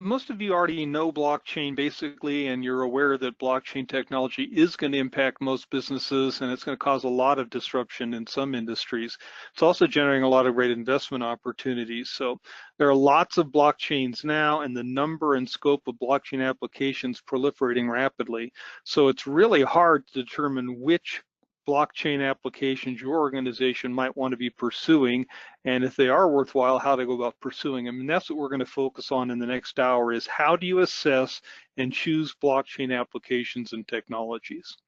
most of you already know blockchain basically, and you're aware that blockchain technology is going to impact most businesses, and it's going to cause a lot of disruption in some industries. It's also generating a lot of great investment opportunities. So there are lots of blockchains now, and the number and scope of blockchain applications proliferating rapidly. So it's really hard to determine which blockchain applications your organization might want to be pursuing, and if they are worthwhile, how to go about pursuing them. And that's what we're going to focus on in the next hour, is how do you assess and choose blockchain applications and technologies.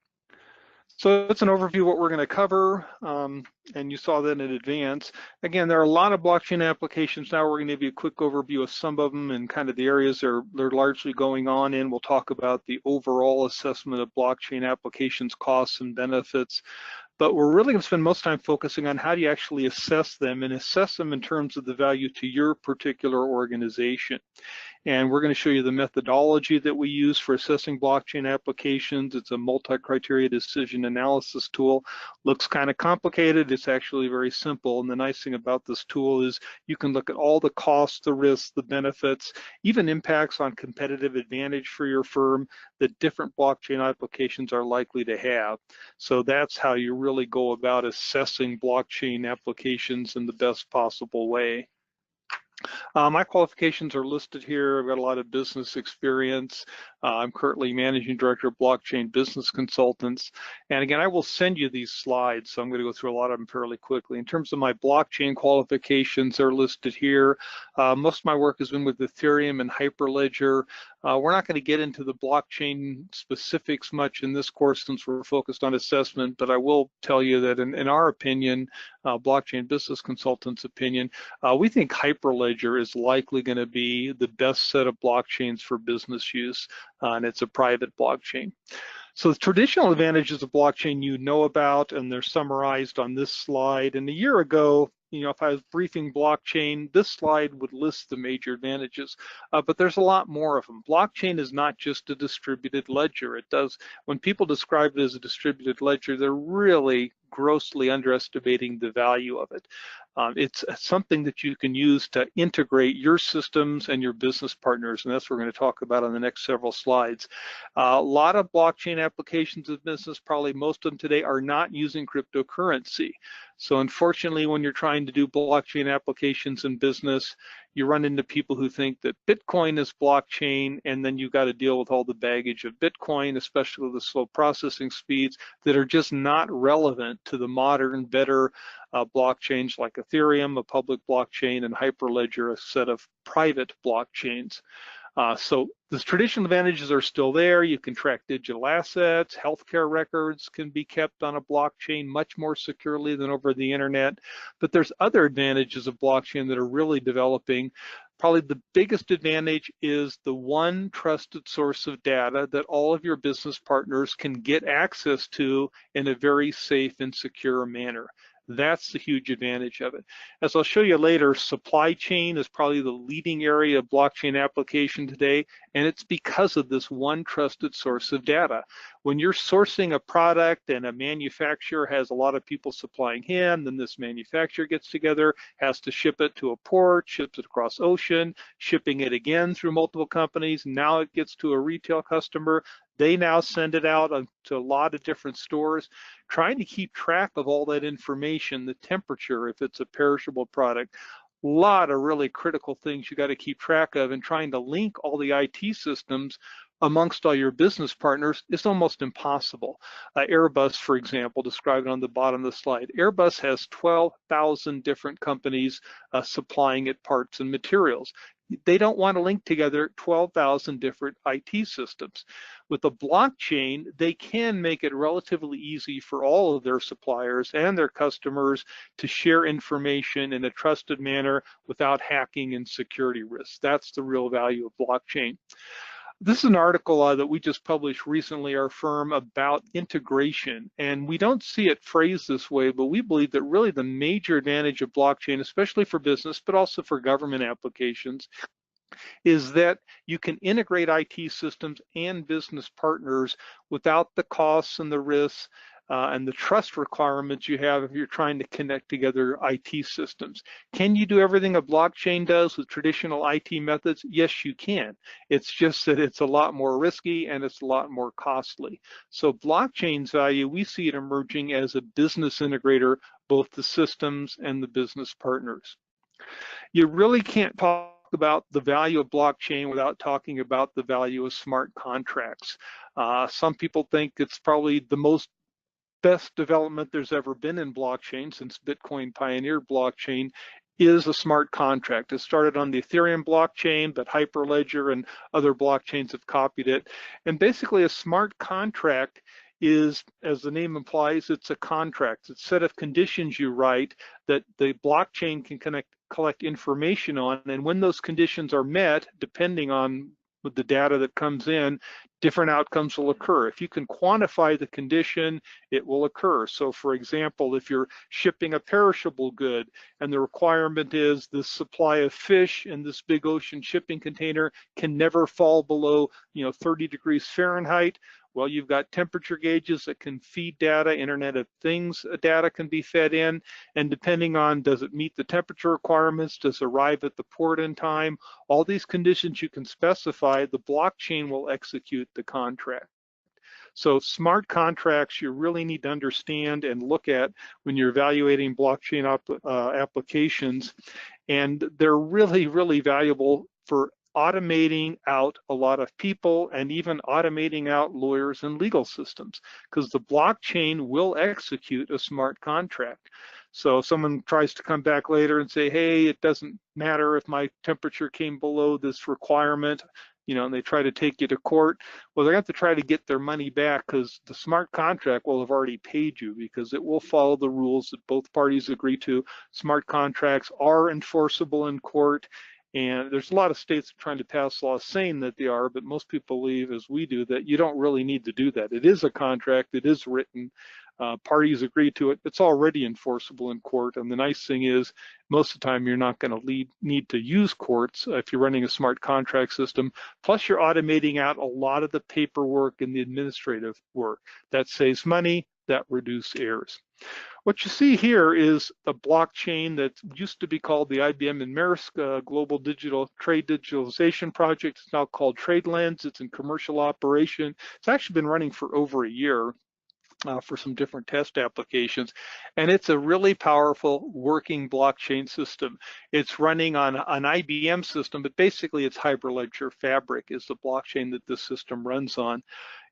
So that's an overview of what we're going to cover, and you saw that in advance. Again, there are a lot of blockchain applications now. We're going to give you a quick overview of some of them and kind of the areas they're largely going on in. We'll talk about the overall assessment of blockchain applications, costs and benefits. But we're really going to spend most time focusing on how do you actually assess them, and assess them in terms of the value to your particular organization. And we're going to show you the methodology that we use for assessing blockchain applications. It's a multi-criteria decision analysis tool. Looks kind of complicated. It's actually very simple. And the nice thing about this tool is you can look at all the costs, the risks, the benefits, even impacts on competitive advantage for your firm that different blockchain applications are likely to have. So that's how you really go about assessing blockchain applications in the best possible way. My qualifications are listed here. I've got a lot of business experience. I'm currently Managing Director of Blockchain Business Consultants. And again, I will send you these slides, so I'm going to go through a lot of them fairly quickly. In terms of my blockchain qualifications, they're listed here. Most of my work has been with Ethereum and Hyperledger. We're not going to get into the blockchain specifics much in this course since we're focused on assessment, but I will tell you that in our opinion, Blockchain Business Consultants' opinion, we think Hyperledger is likely going to be the best set of blockchains for business use, and it's a private blockchain. So the traditional advantages of blockchain you know about, and they're summarized on this slide. And a year ago, if I was briefing blockchain, this slide would list the major advantages, but there's a lot more of them. Blockchain is not just a distributed ledger. When people describe it as a distributed ledger, they're really grossly underestimating the value of it. It's something that you can use to integrate your systems and your business partners, and that's what we're going to talk about on the next several slides. A lot of blockchain applications of business, probably most of them today, are not using cryptocurrency. So unfortunately, when you're trying to do blockchain applications in business, you run into people who think that Bitcoin is blockchain, and then you've got to deal with all the baggage of Bitcoin, especially the slow processing speeds that are just not relevant to the modern, better blockchains like Ethereum, a public blockchain, and Hyperledger, a set of private blockchains. So the traditional advantages are still there. You can track digital assets, healthcare records can be kept on a blockchain much more securely than over the internet. But there's other advantages of blockchain that are really developing. Probably the biggest advantage is the one trusted source of data that all of your business partners can get access to in a very safe and secure manner. That's the huge advantage of it. As I'll show you later, supply chain is probably the leading area of blockchain application today, and it's because of this one trusted source of data. When you're sourcing a product and a manufacturer has a lot of people supplying him, then this manufacturer gets together, has to ship it to a port, ships it across ocean, shipping it again through multiple companies. Now it gets to a retail customer. They now send it out to a lot of different stores. Trying to keep track of all that information, the temperature, if it's a perishable product, a lot of really critical things you got to keep track of, and trying to link all the IT systems amongst all your business partners is almost impossible. Airbus, for example, described on the bottom of the slide. Airbus has 12,000 different companies supplying it parts and materials. They don't want to link together 12,000 different IT systems. With a blockchain, they can make it relatively easy for all of their suppliers and their customers to share information in a trusted manner without hacking and security risks. That's the real value of blockchain. This is an article that we just published recently, our firm, about integration. And we don't see it phrased this way, but we believe that really the major advantage of blockchain, especially for business, but also for government applications, is that you can integrate IT systems and business partners without the costs and the risks and the trust requirements you have if you're trying to connect together IT systems. Can you do everything a blockchain does with traditional IT methods? Yes, you can. It's just that it's a lot more risky and it's a lot more costly. So blockchain's value, we see it emerging as a business integrator, both the systems and the business partners. You really can't talk about the value of blockchain without talking about the value of smart contracts. Some people think it's probably the best development there's ever been in blockchain since Bitcoin pioneered blockchain is a smart contract. It started on the Ethereum blockchain, but Hyperledger and other blockchains have copied it. And basically a smart contract is, as the name implies, it's a contract. It's a set of conditions you write that the blockchain can collect information on, and when those conditions are met, depending on with the data that comes in, different outcomes will occur. If you can quantify the condition, it will occur. So for example, if you're shipping a perishable good and the requirement is the supply of fish in this big ocean shipping container can never fall below 30 degrees Fahrenheit, well, you've got temperature gauges that can feed data, Internet of Things data can be fed in, and depending on does it meet the temperature requirements, does it arrive at the port in time, all these conditions you can specify, the blockchain will execute the contract. So smart contracts you really need to understand and look at when you're evaluating blockchain applications, and they're really, really valuable for automating out a lot of people and even automating out lawyers and legal systems, because the blockchain will execute a smart contract. So if someone tries to come back later and say, hey, it doesn't matter if my temperature came below this requirement, and they try to take you to court, well, they're going to have to try to get their money back, because the smart contract will have already paid you, because it will follow the rules that both parties agree to. Smart contracts are enforceable in court. And there's a lot of states trying to pass laws saying that they are, but most people believe, as we do, that you don't really need to do that. It is a contract, it is written, parties agree to it, it's already enforceable in court. And the nice thing is, most of the time, you're not going to need to use courts if you're running a smart contract system. Plus, you're automating out a lot of the paperwork and the administrative work. That saves money, that reduces errors. What you see here is a blockchain that used to be called the IBM and Maersk Global Digital Trade Digitalization Project. It's now called TradeLens. It's in commercial operation. It's actually been running for over a year for some different test applications. And it's a really powerful working blockchain system. It's running on an IBM system, but basically it's Hyperledger Fabric is the blockchain that this system runs on.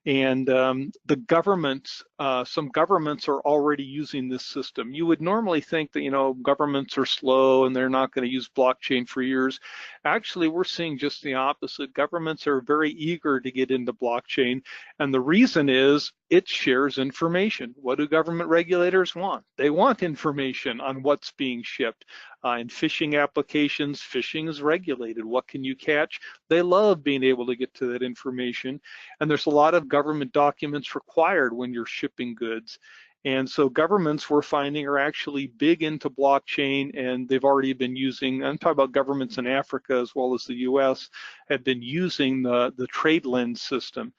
And the governments, some governments are already using this system. You would normally think that, governments are slow and they're not going to use blockchain for years. Actually, we're seeing just the opposite. Governments are very eager to get into blockchain. And the reason is it shares information. What do government regulators want? They want information on what's being shipped. In phishing applications, phishing is regulated. What can you catch? They love being able to get to that information. And there's a lot of government documents required when you're shipping goods. And so governments, we're finding, are actually big into blockchain, and they've already been using, I'm talking about governments in Africa as well as the US, have been using the TradeLens system.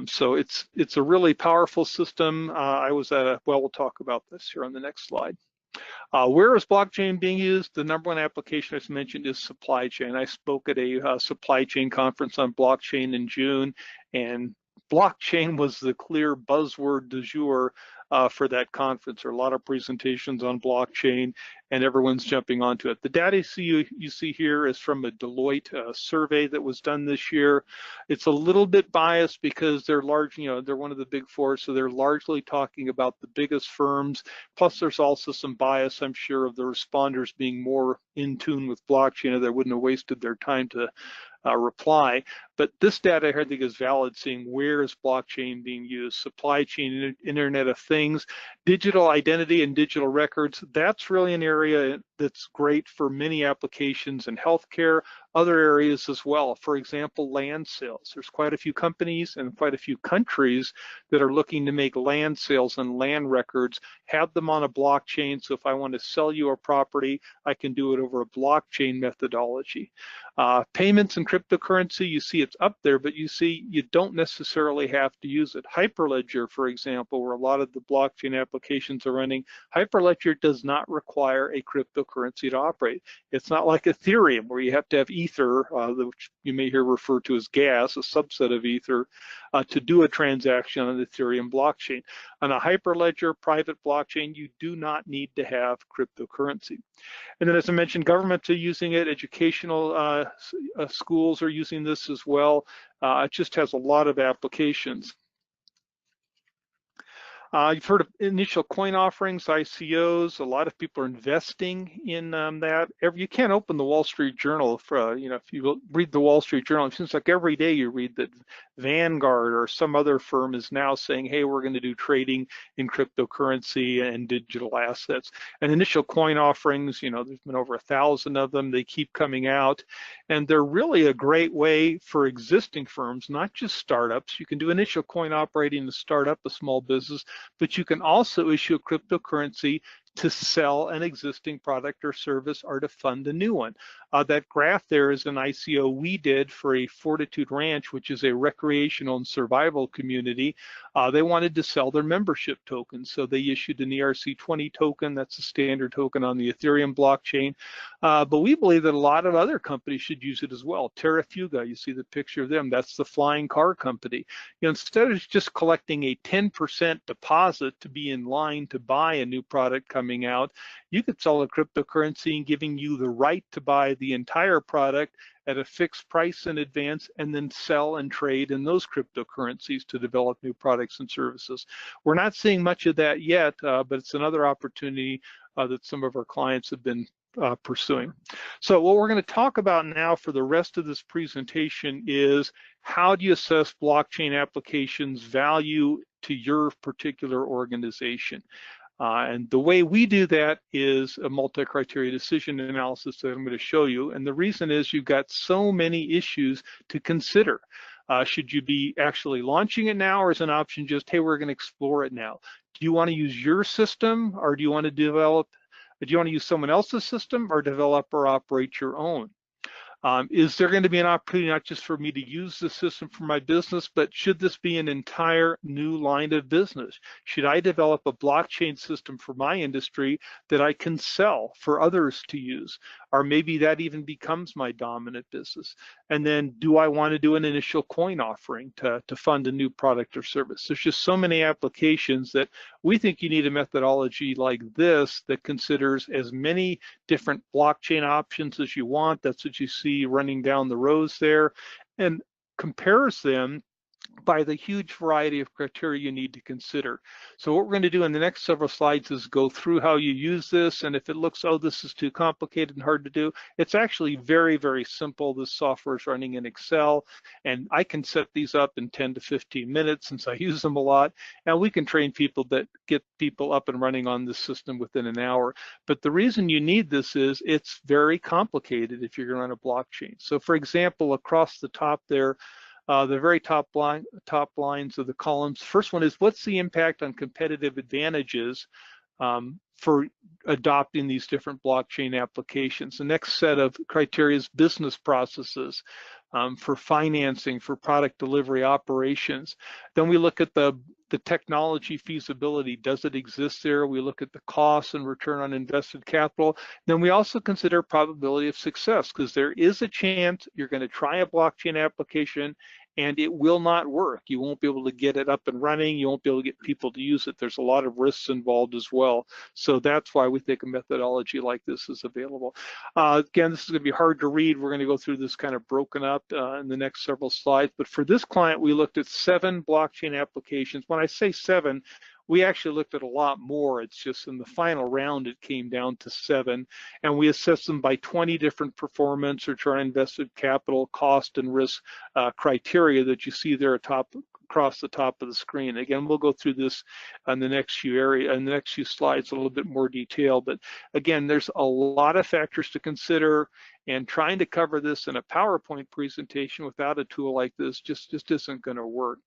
So it's a really powerful system. I was at we'll talk about this here on the next slide. Where is blockchain being used? The number one application I mentioned is supply chain. I spoke at a supply chain conference on blockchain in June, and blockchain was the clear buzzword du jour for that conference. There are a lot of presentations on blockchain, and everyone's jumping onto it. The data you see here is from a Deloitte survey that was done this year. It's a little bit biased because they're large, they're one of the big four, so they're largely talking about the biggest firms. Plus, there's also some bias, I'm sure, of the responders being more in tune with blockchain, or they wouldn't have wasted their time to reply. But this data I think is valid, seeing where is blockchain being used. Supply chain, Internet of Things, digital identity and digital records. That's really an area that's great for many applications in healthcare, other areas as well. For example, land sales. There's quite a few companies and quite a few countries that are looking to make land sales and land records, have them on a blockchain. So if I want to sell you a property, I can do it over a blockchain methodology. Payments and cryptocurrency, you see it's up there, but you see you don't necessarily have to use it. Hyperledger, for example, where a lot of the blockchain applications are running, Hyperledger does not require a cryptocurrency to operate. It's not like Ethereum, where you have to have Ether, which you may hear referred to as gas, a subset of Ether, to do a transaction on the Ethereum blockchain. On a Hyperledger private blockchain, you do not need to have cryptocurrency. And then, as I mentioned, governments are using it, educational schools are using this as well. It just has a lot of applications. You've heard of initial coin offerings, ICOs. A lot of people are investing in that. You can't open the Wall Street Journal for, if you read the Wall Street Journal, it seems like every day you read that Vanguard or some other firm is now saying, hey, we're going to do trading in cryptocurrency and digital assets. And initial coin offerings, there's been over 1,000 of them. They keep coming out. And they're really a great way for existing firms, not just startups. You can do initial coin operating to start up a small business, but you can also issue a cryptocurrency to sell an existing product or service or to fund a new one. That graph there is an ICO we did for a Fortitude Ranch, which is a recreational and survival community. They wanted to sell their membership tokens, so they issued an ERC20 token. That's a standard token on the Ethereum blockchain. But we believe that a lot of other companies should use it as well. Terrafuga, you see the picture of them. That's the flying car company. Instead of just collecting a 10% deposit to be in line to buy a new product coming out, you could sell a cryptocurrency and giving you the right to buy the entire product at a fixed price in advance and then sell and trade in those cryptocurrencies to develop new products and services. We're not seeing much of that yet, but it's another opportunity that some of our clients have been pursuing. So what we're going to talk about now for the rest of this presentation is how do you assess blockchain applications' value to your particular organization? And the way we do that is a multi-criteria decision analysis that I'm going to show you. And the reason is you've got so many issues to consider. Should you be actually launching it now, or is an option just, hey, we're going to explore it now? Do you want to use your system, or do you want to use someone else's system, or develop or operate your own? Is there going to be an opportunity not just for me to use the system for my business, but should this be an entire new line of business? Should I develop a blockchain system for my industry that I can sell for others to use? Or maybe that even becomes my dominant business. And then do I want to do an initial coin offering to fund a new product or service? There's just so many applications that we think you need a methodology like this that considers as many different blockchain options as you want. That's what you see running down the rows there, and compares them by the huge variety of criteria you need to consider. So what we're going to do in the next several slides is go through how you use this, and if it looks, oh, this is too complicated and hard to do, it's actually very, very simple. This software is running in Excel, and I can set these up in 10 to 15 minutes since I use them a lot, and we can train people that get people up and running on this system within an hour. But the reason you need this is it's very complicated if you're going to run a blockchain. So for example, across the top there, the very top lines of the columns. First one is, what's the impact on competitive advantages for adopting these different blockchain applications? The next set of criteria is business processes for financing, for product delivery operations. Then we look at the technology feasibility. Does it exist there? We look at the cost and return on invested capital. Then we also consider probability of success, because there is a chance you're going to try a blockchain application and it will not work. You won't be able to get it up and running. You won't be able to get people to use it. There's a lot of risks involved as well. So that's why we think a methodology like this is available. Again, this is going to be hard to read. We're going to go through this kind of broken up in the next several slides. But for this client, we looked at 7 blockchain applications. When I say 7, we actually looked at a lot more. It's just in the final round, it came down to 7. And we assessed them by 20 different performance, return on invested capital, cost, and risk criteria that you see there atop across the top of the screen. Again, we'll go through this on the next few slides, a little bit more detail. But again, there's a lot of factors to consider, and trying to cover this in a PowerPoint presentation without a tool like this just isn't going to work.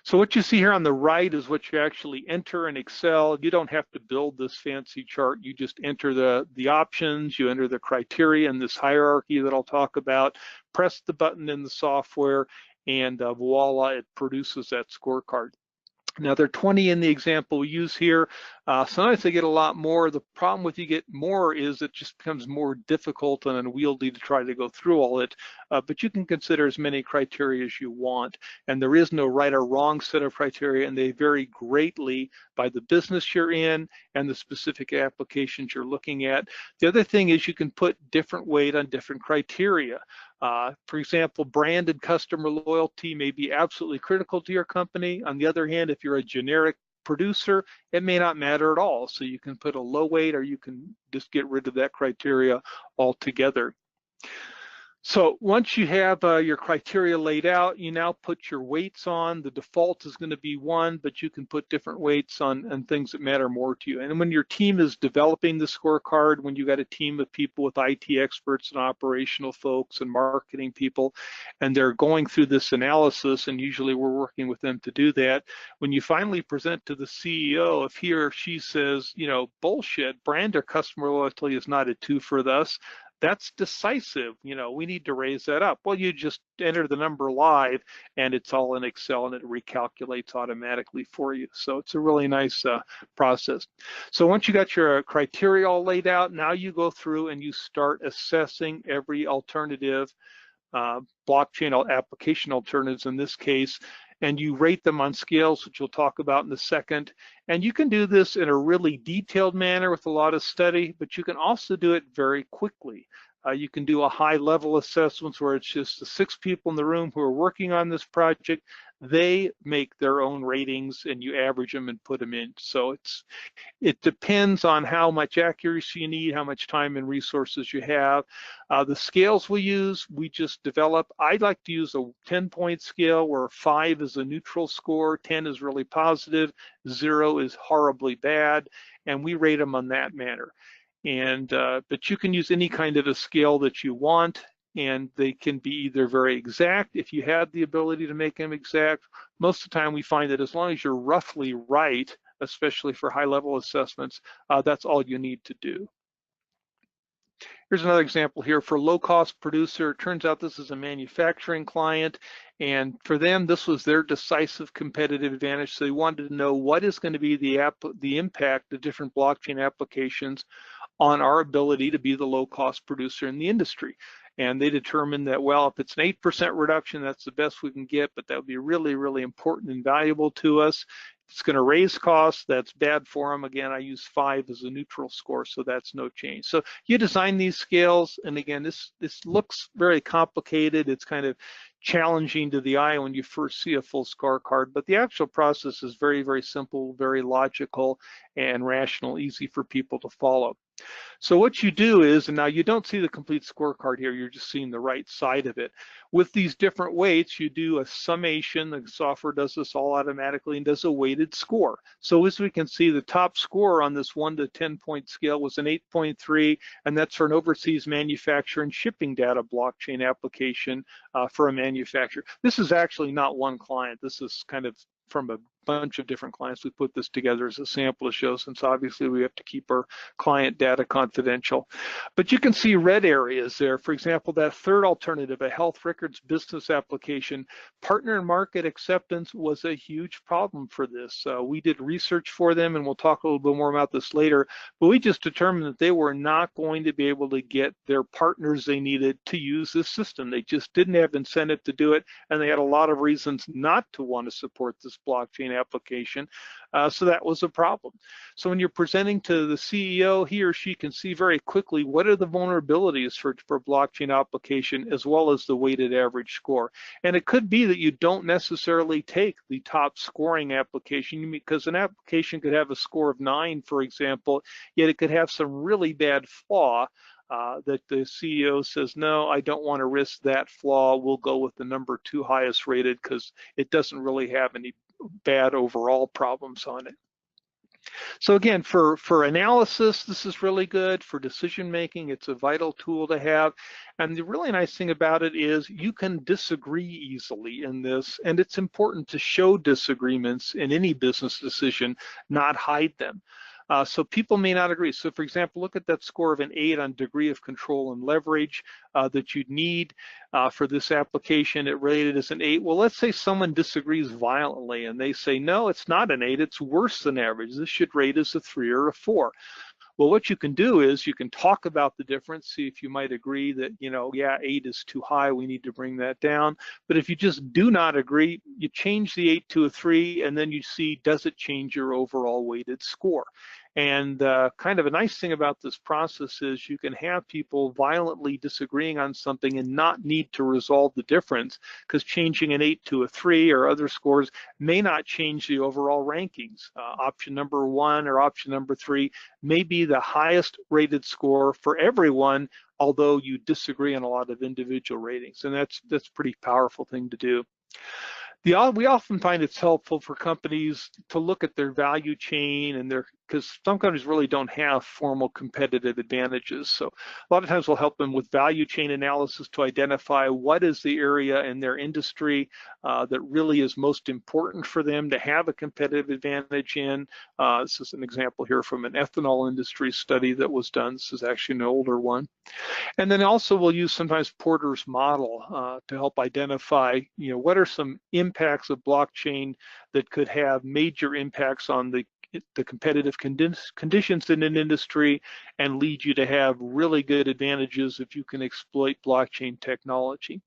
So what you see here on the right is what you actually enter in Excel. You don't have to build this fancy chart. You just enter the options, you enter the criteria and this hierarchy that I'll talk about, press the button in the software, and voila, it produces that scorecard. Now, there are 20 in the example we use here. Sometimes they get a lot more. The problem with you get more is it just becomes more difficult and unwieldy to try to go through all it, but you can consider as many criteria as you want. And there is no right or wrong set of criteria, and they vary greatly by the business you're in and the specific applications you're looking at. The other thing is you can put different weight on different criteria. For example, brand and customer loyalty may be absolutely critical to your company. On the other hand, if you're a generic producer, it may not matter at all. So you can put a low weight, or you can just get rid of that criteria altogether. So once you have your criteria laid out, you now put your weights on. The default is going to be 1, but you can put different weights on things that matter more to you. And when your team is developing the scorecard, when you got a team of people with IT experts and operational folks and marketing people, and they're going through this analysis, and usually we're working with them to do that, when you finally present to the CEO, if he or she says, you know, bullshit, brand or customer loyalty is not a 2 for us, that's decisive. You know, we need to raise that up. Well, you just enter the number live, and it's all in Excel, and it recalculates automatically for you. So it's a really nice process. So once you got your criteria all laid out, now you go through and you start assessing every alternative, blockchain application alternatives in this case, and you rate them on scales, which we'll talk about in a second. And you can do this in a really detailed manner with a lot of study, but you can also do it very quickly. You can do a high-level assessments where it's just the 6 people in the room who are working on this project. They make their own ratings, and you average them and put them in. So it depends on how much accuracy you need, how much time and resources you have. The scales we use, we just develop. I'd like to use a 10-point scale where 5 is a neutral score, 10 is really positive, 0 is horribly bad, and we rate them on that manner. And but you can use any kind of a scale that you want, and they can be either very exact if you have the ability to make them exact. Most of the time we find that as long as you're roughly right, especially for high-level assessments, that's all you need to do. Here's another example here for low-cost producer. It turns out this is a manufacturing client, and for them, this was their decisive competitive advantage. So they wanted to know what is going to be the impact of different blockchain applications on our ability to be the low-cost producer in the industry. And they determined that, well, if it's an 8% reduction, that's the best we can get, but that would be really, really important and valuable to us. It's going to raise costs, that's bad for them. Again, I use 5 as a neutral score, so that's no change. So you design these scales, and again, this looks very complicated. It's kind of challenging to the eye when you first see a full scorecard, but the actual process is very, very simple, very logical and rational, easy for people to follow. So what you do is, and now you don't see the complete scorecard here, you're just seeing the right side of it. With these different weights, you do a summation. The software does this all automatically and does a weighted score. So as we can see, the top score on this 1 to 10-point scale was an 8.3, and that's for an overseas manufacturer and shipping data blockchain application for a manufacturer. This is actually not one client. This is kind of from a bunch of different clients. We put this together as a sample to show, since obviously we have to keep our client data confidential. But you can see red areas there. For example, that third alternative, a health records business application, partner and market acceptance was a huge problem for this. We did research for them, and we'll talk a little bit more about this later, but we just determined that they were not going to be able to get their partners they needed to use this system. They just didn't have incentive to do it, and they had a lot of reasons not to want to support this blockchain application. So that was a problem. So when you're presenting to the CEO, he or she can see very quickly what are the vulnerabilities for blockchain application, as well as the weighted average score. And it could be that you don't necessarily take the top scoring application, because an application could have a score of 9, for example, yet it could have some really bad flaw that the CEO says, no, I don't want to risk that flaw. We'll go with the number 2 highest rated because it doesn't really have any bad overall problems on it. So again, for analysis, this is really good. For decision making, it's a vital tool to have. And the really nice thing about it is you can disagree easily in this, and it's important to show disagreements in any business decision, not hide them. So people may not agree. So for example, look at that score of an 8 on degree of control and leverage that you'd need for this application. It rated as an 8. Well, let's say someone disagrees violently and they say, no, it's not an 8, it's worse than average. This should rate as a 3 or a 4. Well, what you can do is you can talk about the difference, see if you might agree that, yeah, 8 is too high, we need to bring that down. But if you just do not agree, you change the 8 to a 3, and then you see, does it change your overall weighted score? And kind of a nice thing about this process is you can have people violently disagreeing on something and not need to resolve the difference, because changing an 8 to a 3 or other scores may not change the overall rankings. Option number 1 or option number 3 may be the highest rated score for everyone, although you disagree on a lot of individual ratings. And that's a pretty powerful thing to do. We often find it's helpful for companies to look at their value chain and because some companies really don't have formal competitive advantages. So a lot of times we'll help them with value chain analysis to identify what is the area in their industry that really is most important for them to have a competitive advantage in. This is an example here from an ethanol industry study that was done. This is actually an older one. And then also we'll use sometimes Porter's model to help identify, what are some impacts of blockchain that could have major impacts on the competitive conditions in an industry and lead you to have really good advantages if you can exploit blockchain technology.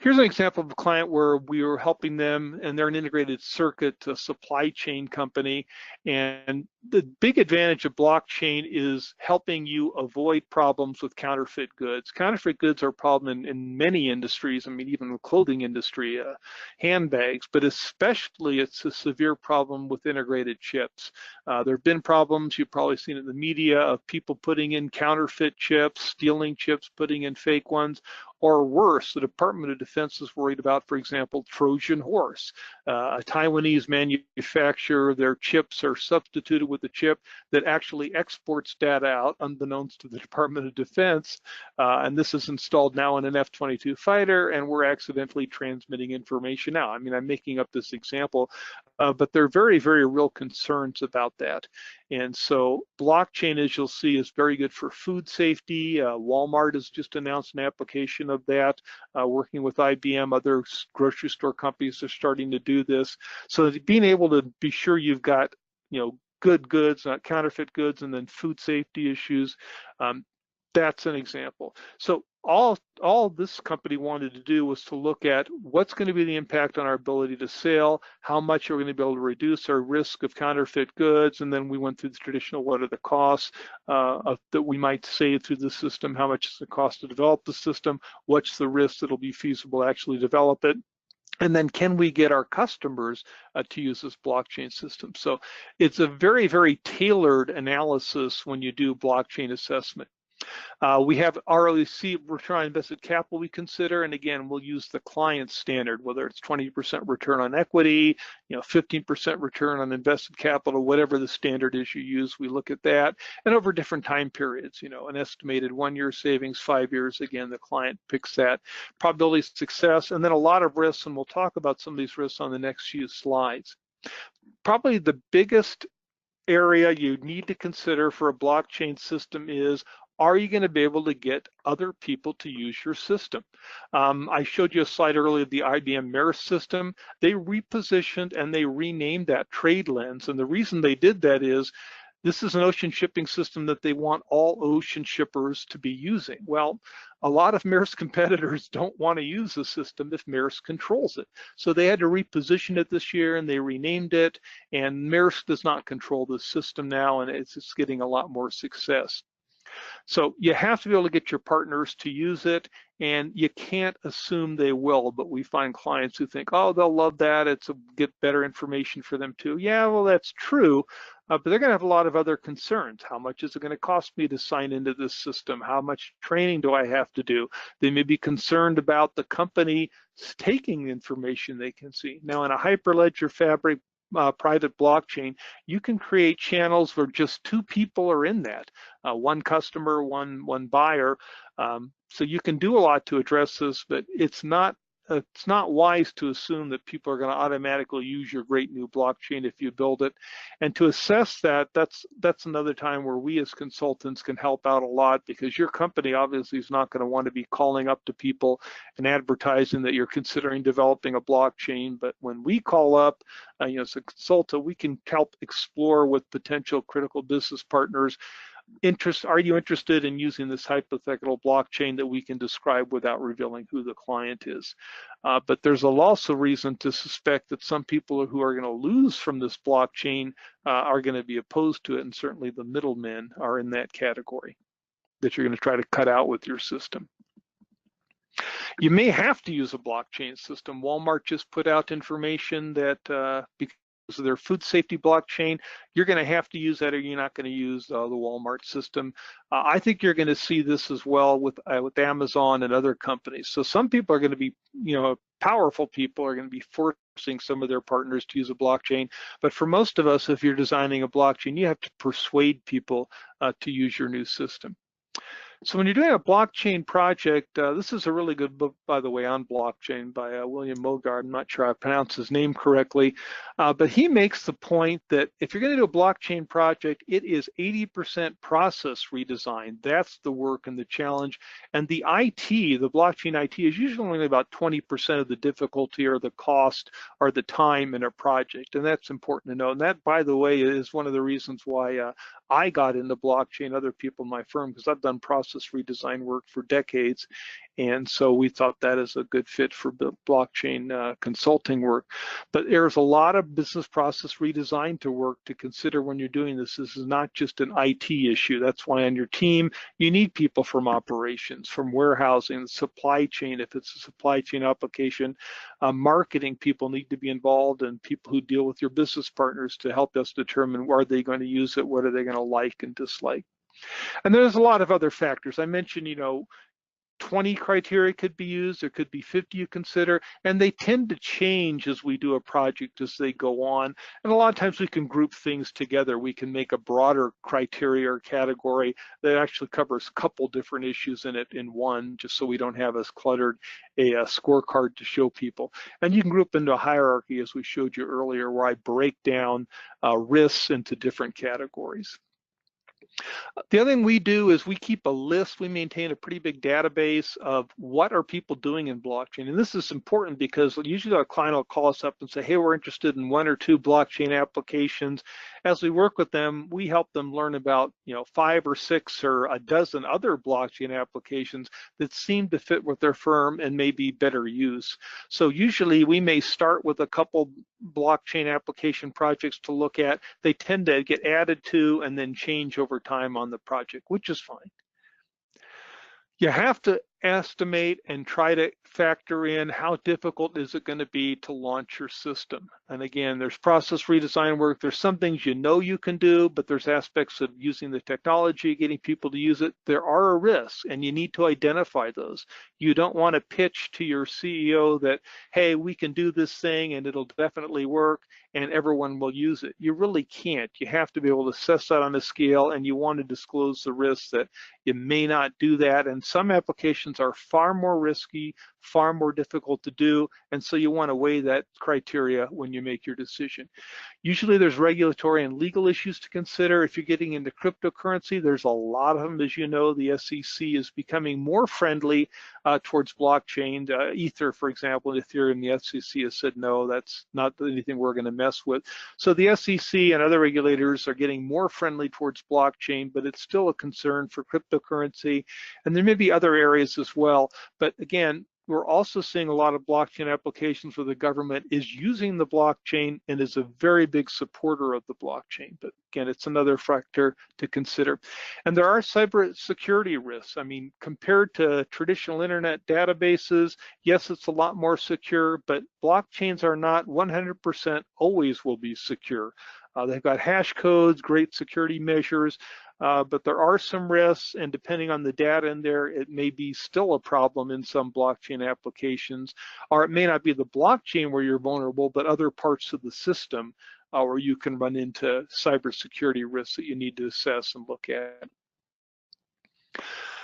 Here's an example of a client where we were helping them, and they're an integrated circuit supply chain company. And the big advantage of blockchain is helping you avoid problems with counterfeit goods. Counterfeit goods are a problem in many industries. I mean, even the clothing industry, handbags, but especially it's a severe problem with integrated chips. There have been problems, you've probably seen it in the media, of people putting in counterfeit chips, stealing chips, putting in fake ones. Or worse, the Department of Defense is worried about, for example, Trojan horse. A Taiwanese manufacturer, their chips are substituted with a chip that actually exports data out unbeknownst to the Department of Defense. And this is installed now in an F-22 fighter, and we're accidentally transmitting information out. I mean, I'm making up this example, but there are very, very real concerns about that. And so blockchain, as you'll see, is very good for food safety. Walmart has just announced an application of that, working with IBM. Other grocery store companies are starting to do this. So being able to be sure you've got, good goods, not counterfeit goods, and then food safety issues, that's an example. So all this company wanted to do was to look at what's going to be the impact on our ability to sell, how much are we going to be able to reduce our risk of counterfeit goods, and then we went through the traditional, what are the costs that we might save through the system, how much is the cost to develop the system, what's the risk that'll be feasible to actually develop it, and then can we get our customers to use this blockchain system? So it's a very, very tailored analysis when you do blockchain assessment. We have ROIC, return on invested capital, we consider, and again, we'll use the client standard, whether it's 20% return on equity, 15% return on invested capital, whatever the standard is you use, we look at that, and over different time periods, an estimated 1 year savings, 5 years, again, the client picks that. Probability of success, and then a lot of risks, and we'll talk about some of these risks on the next few slides. Probably the biggest area you need to consider for a blockchain system is, are you going to be able to get other people to use your system? I showed you a slide earlier of the IBM Maris system. They repositioned and they renamed that TradeLens. And the reason they did that is, this is an ocean shipping system that they want all ocean shippers to be using. Well, a lot of Maersk competitors don't want to use the system if Maersk controls it. So they had to reposition it this year and they renamed it, and Maersk does not control the system now, and it's getting a lot more success. So you have to be able to get your partners to use it, and you can't assume they will, but we find clients who think, oh, they'll love that, it's a get better information for them too. Yeah, well, that's true, but they're going to have a lot of other concerns. How much is it going to cost me to sign into this system? How much training do I have to do? They may be concerned about the company taking the information they can see. Now, in a Hyperledger Fabric private blockchain, you can create channels where just two people are in that, one customer, one buyer. So you can do a lot to address this, but it's not wise to assume that people are going to automatically use your great new blockchain if you build it. And to assess that, that's another time where we as consultants can help out a lot, because your company obviously is not going to want to be calling up to people and advertising that you're considering developing a blockchain. But when we call up, as a consultant, we can help explore with potential critical business partners. Are you interested in using this hypothetical blockchain that we can describe without revealing who the client is? But there's also reason to suspect that some people who are going to lose from this blockchain are going to be opposed to it, and certainly the middlemen are in that category that you're going to try to cut out with your system. You may have to use a blockchain system. Walmart just put out information that because of their food safety blockchain, you're going to have to use that, or you're not going to use the Walmart system. I think you're going to see this as well with Amazon and other companies. So some people are going to be, powerful people are going to be forcing some of their partners to use a blockchain. But for most of us, if you're designing a blockchain, you have to persuade people to use your new system. So when you're doing a blockchain project, this is a really good book, by the way, on blockchain by William Mogard. I'm not sure I pronounced his name correctly, but he makes the point that if you're going to do a blockchain project, it is 80% process redesign. That's the work and the challenge. And the IT, the blockchain IT, is usually only about 20% of the difficulty or the cost or the time in a project. And that's important to know. And that, by the way, is one of the reasons why I got into blockchain, other people in my firm, because I've done process redesign work for decades. And so we thought that is a good fit for blockchain consulting work. But there's a lot of business process redesign to work to consider when you're doing this. This is not just an IT issue. That's why on your team, you need people from operations, from warehousing, supply chain, if it's a supply chain application. Marketing people need to be involved, and people who deal with your business partners to help us determine where are they going to use it, what are they going to like and dislike. And there's a lot of other factors. I mentioned, 20 criteria could be used, there could be 50 you consider, and they tend to change as we do a project as they go on. And a lot of times we can group things together. We can make a broader criteria or category that actually covers a couple different issues in it in one, just so we don't have as cluttered a scorecard to show people. And you can group into a hierarchy, as we showed you earlier, where I break down risks into different categories. The other thing we do is we keep a list. We maintain a pretty big database of what are people doing in blockchain. And this is important because usually our client will call us up and say, hey, we're interested in 1 or 2 blockchain applications. As we work with them, we help them learn about 5 or 6 or a dozen other blockchain applications that seem to fit with their firm and may be better use. So usually we may start with a couple blockchain application projects to look at. They tend to get added to and then change over time on the project, which is fine. You have to estimate and try to factor in how difficult is it going to be to launch your system. And again, there's process redesign work. There's some things you can do, but there's aspects of using the technology, getting people to use it. There are risks, and you need to identify those. You don't want to pitch to your CEO that, hey, we can do this thing and it'll definitely work and everyone will use it. You really can't. You have to be able to assess that on a scale, and you want to disclose the risks that you may not do that. And some applications are far more risky, far more difficult to do, and so you want to weigh that criteria when you make your decision. Usually there's regulatory and legal issues to consider. If you're getting into cryptocurrency, there's a lot of them. As you know, the SEC is becoming more friendly towards blockchain. Ether, for example, Ethereum, the SEC has said, no, that's not anything we're going to mess with. So the SEC and other regulators are getting more friendly towards blockchain, but it's still a concern for cryptocurrency. And there may be other areas as well. But again, we're also seeing a lot of blockchain applications where the government is using the blockchain and is a very big supporter of the blockchain. But again, it's another factor to consider. And there are cybersecurity risks. I mean, compared to traditional internet databases, yes, it's a lot more secure, but blockchains are not 100% always will be secure. They've got hash codes, great security measures, but there are some risks, and depending on the data in there, it may be still a problem in some blockchain applications, or it may not be the blockchain where you're vulnerable, but other parts of the system where you can run into cybersecurity risks that you need to assess and look at.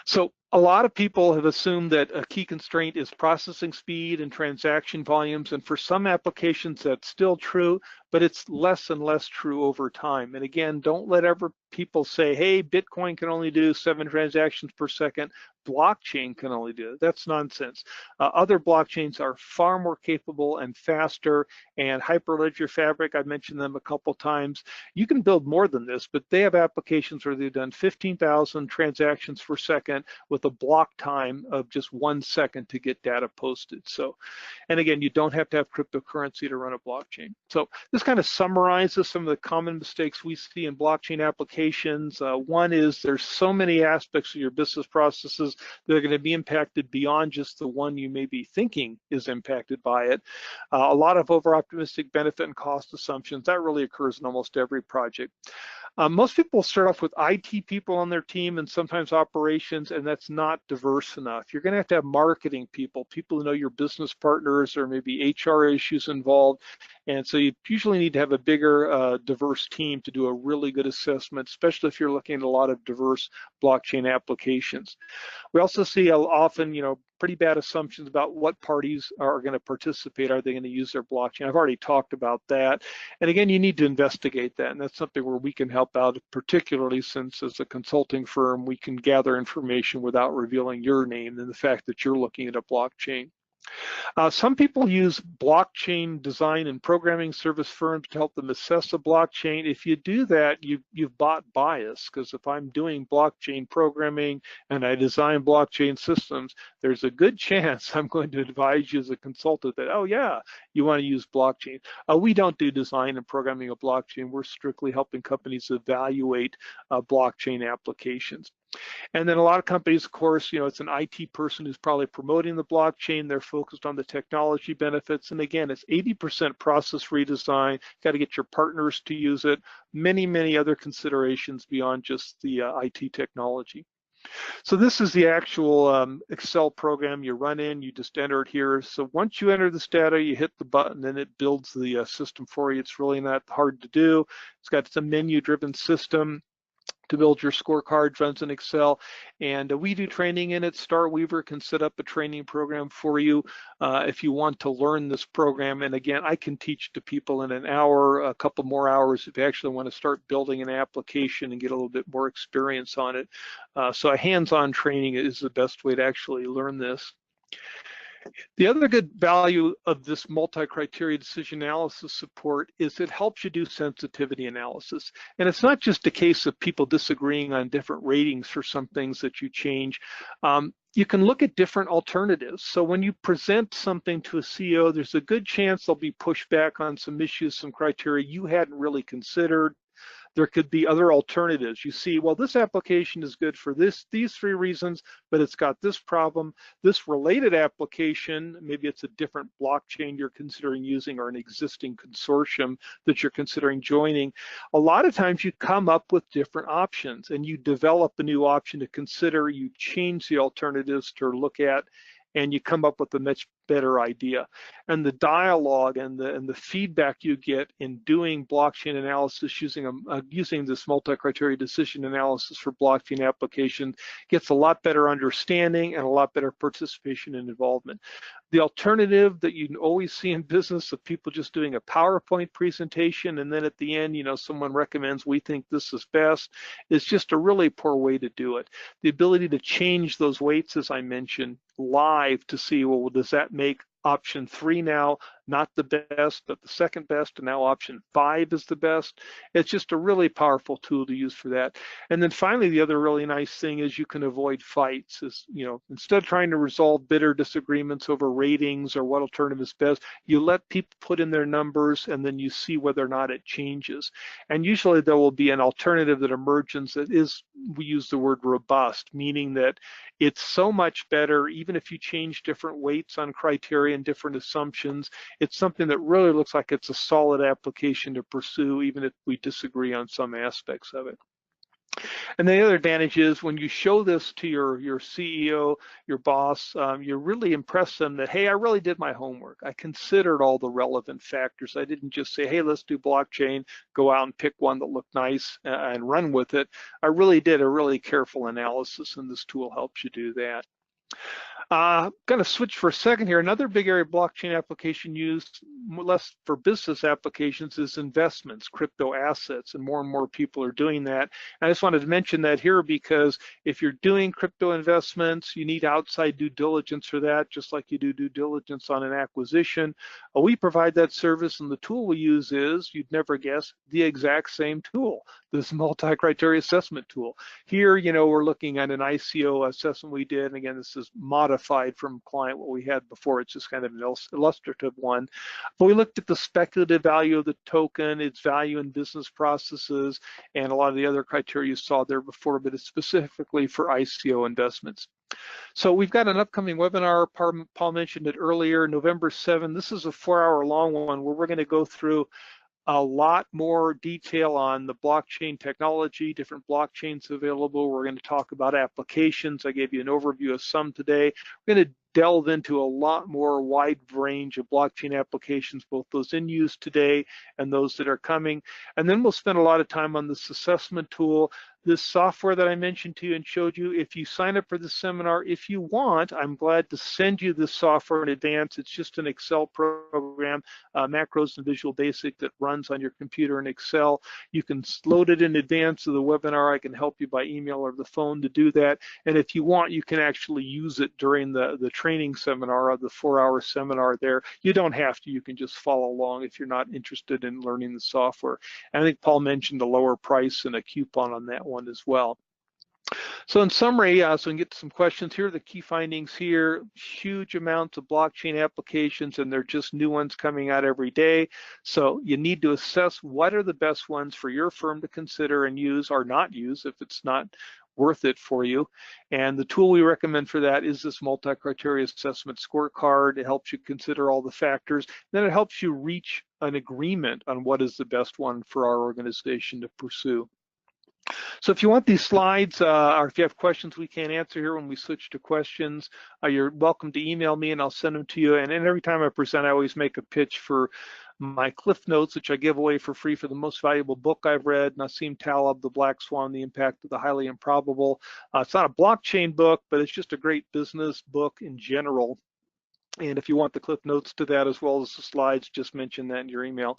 So a lot of people have assumed that a key constraint is processing speed and transaction volumes, and for some applications that's still true, but it's less and less true over time. And again, don't let ever people say, hey, Bitcoin can only do 7 transactions per second, blockchain can only do it. That's nonsense. Other blockchains are far more capable and faster, and Hyperledger Fabric, I've mentioned them a couple times. You can build more than this, but they have applications where they've done 15,000 transactions per second with a block time of just 1 second to get data posted. So, and again, you don't have to have cryptocurrency to run a blockchain. So this kind of summarizes some of the common mistakes we see in blockchain applications. One is there's so many aspects of your business processes that are going to be impacted beyond just the one you may be thinking is impacted by it. A lot of over-optimistic benefit and cost assumptions, that really occurs in almost every project. Most people start off with IT people on their team and sometimes operations, and that's not diverse enough. You're going to have marketing people, people who know your business partners, or maybe HR issues involved. And so you usually need to have a bigger, diverse team to do a really good assessment, especially if you're looking at a lot of diverse blockchain applications. We also see often, pretty bad assumptions about what parties are going to participate. Are they going to use their blockchain? I've already talked about that. And again, you need to investigate that. And that's something where we can help out, particularly since as a consulting firm, we can gather information without revealing your name and the fact that you're looking at a blockchain. Some people use blockchain design and programming service firms to help them assess a blockchain. If you do that, you've bought bias, because if I'm doing blockchain programming and I design blockchain systems, there's a good chance I'm going to advise you as a consultant that, oh yeah, you want to use blockchain. We don't do design and programming of blockchain. We're strictly helping companies evaluate blockchain applications. And then a lot of companies, of course, it's an IT person who's probably promoting the blockchain. They're focused on the technology benefits. And again, it's 80% process redesign. Got to get your partners to use it. Many, many other considerations beyond just the IT technology. So this is the actual Excel program you run in. You just enter it here. So once you enter this data, you hit the button and it builds the system for you. It's really not hard to do. It's a menu-driven system to build your scorecard, runs in Excel, and we do training in it. StarWeaver can set up a training program for you if you want to learn this program. And again, I can teach to people in an hour, a couple more hours if you actually want to start building an application and get a little bit more experience on it. So a hands-on training is the best way to actually learn this. The other good value of this multi-criteria decision analysis support is it helps you do sensitivity analysis. And it's not just a case of people disagreeing on different ratings for some things that you change. You can look at different alternatives. So when you present something to a CEO, there's a good chance there'll be pushback on some issues, some criteria you hadn't really considered. There could be other alternatives. You see, well, this application is good for these 3 reasons, but it's got this problem. This related application, maybe it's a different blockchain you're considering using or an existing consortium that you're considering joining. A lot of times you come up with different options and you develop a new option to consider, you change the alternatives to look at, and you come up with a much better idea. And the dialogue and the feedback you get in doing blockchain analysis using this multi-criteria decision analysis for blockchain application gets a lot better understanding and a lot better participation and involvement. The alternative that you always see in business of people just doing a PowerPoint presentation and then at the end, someone recommends we think this is best, is just a really poor way to do it. The ability to change those weights, as I mentioned, live to see, well, does that make option 3 now not the best, but the second best, and now option 5 is the best? It's just a really powerful tool to use for that. And then finally, the other really nice thing is you can avoid fights. Instead of trying to resolve bitter disagreements over ratings or what alternative is best, you let people put in their numbers and then you see whether or not it changes. And usually there will be an alternative that emerges that is, we use the word robust, meaning that it's so much better, even if you change different weights on criteria and different assumptions, it's something that really looks like it's a solid application to pursue, even if we disagree on some aspects of it. And the other advantage is when you show this to your CEO, your boss, you really impress them that, hey, I really did my homework. I considered all the relevant factors. I didn't just say, hey, let's do blockchain, go out and pick one that looked nice and run with it. I really did a really careful analysis, and this tool helps you do that. Going to switch for a second here. Another big area of blockchain application used less for business applications is investments, crypto assets, and more people are doing that. I just wanted to mention that here because if you're doing crypto investments, you need outside due diligence for that, just like you do due diligence on an acquisition. We provide that service, and the tool we use is, you'd never guess, the exact same tool, this Multi Criteria Assessment tool. Here, we're looking at an ICO assessment we did, and again, this is modified from client what we had before. It's just kind of an illustrative one. But we looked at the speculative value of the token, its value in business processes, and a lot of the other criteria you saw there before, but it's specifically for ICO investments. So we've got an upcoming webinar. Paul mentioned it earlier, November 7th. This is a 4-hour long one where we're going to go through a lot more detail on the blockchain technology, different blockchains available. We're going to talk about applications. I gave you an overview of some today. We're going to delve into a lot more wide range of blockchain applications, both those in use today and those that are coming. And then we'll spend a lot of time on this assessment tool, this software that I mentioned to you and showed you. If you sign up for the seminar, if you want, I'm glad to send you this software in advance. It's just an Excel program, macros and Visual Basic that runs on your computer in Excel. You can load it in advance of the webinar. I can help you by email or the phone to do that. And if you want, you can actually use it during the training seminar, or the 4-hour seminar there. You don't have to. You can just follow along if you're not interested in learning the software. And I think Paul mentioned a lower price and a coupon on that one as well. So in summary, so we can get to some questions here, the key findings here, huge amounts of blockchain applications, and they're just new ones coming out every day. So you need to assess what are the best ones for your firm to consider and use or not use if it's not worth it for you. And the tool we recommend for that is this Multi Criteria Assessment Scorecard. It helps you consider all the factors. Then it helps you reach an agreement on what is the best one for our organization to pursue. So if you want these slides, or if you have questions we can't answer here when we switch to questions, you're welcome to email me and I'll send them to you. And every time I present, I always make a pitch for my Cliff Notes, which I give away for free for the most valuable book I've read, Nassim Taleb, The Black Swan, The Impact of the Highly Improbable. It's not a blockchain book, but it's just a great business book in general. And if you want the Cliff Notes to that as well as the slides, just mention that in your email.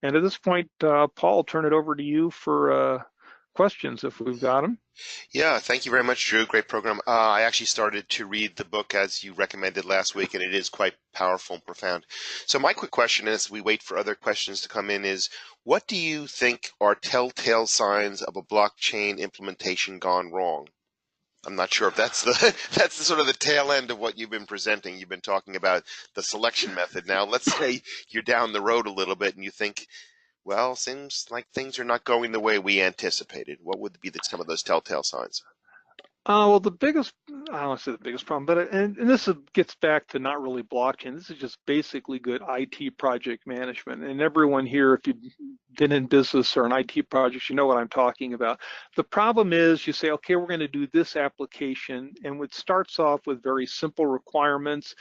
And at this point, Paul, I'll turn it over to you for questions if we've got them. Yeah, thank you very much, Drew. Great program. I actually started to read the book as you recommended last week, and it is quite powerful and profound. So my quick question as we wait for other questions to come in is, what do you think are telltale signs of a blockchain implementation gone wrong? I'm not sure if that's the sort of the tail end of what you've been presenting. You've been talking about the selection method. Now, let's say you're down the road a little bit and you think, well, seems like things are not going the way we anticipated. What would be some of those telltale signs? Well, the biggest, I don't want to say the biggest problem, but and this gets back to not really blockchain. This is just basically good IT project management. And everyone here, if you've been in business or an IT project, you know what I'm talking about. The problem is you say, okay, we're going to do this application, and it starts off with very simple requirements.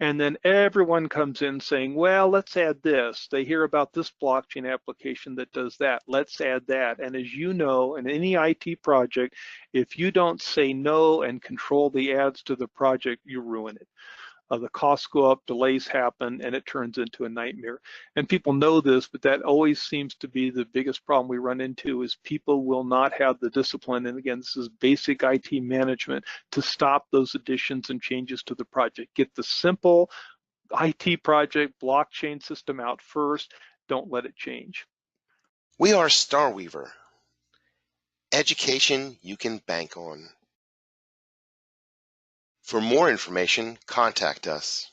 And then everyone comes in saying, well, let's add this. They hear about this blockchain application that does that. Let's add that. And as you know, in any IT project, if you don't say no and control the adds to the project, you ruin it. The costs go up, delays happen, and it turns into a nightmare. And people know this, but that always seems to be the biggest problem we run into is people will not have the discipline, and again, this is basic IT management, to stop those additions and changes to the project. Get the simple IT project blockchain system out first. Don't let it change. We are Starweaver. Education you can bank on. For more information, contact us.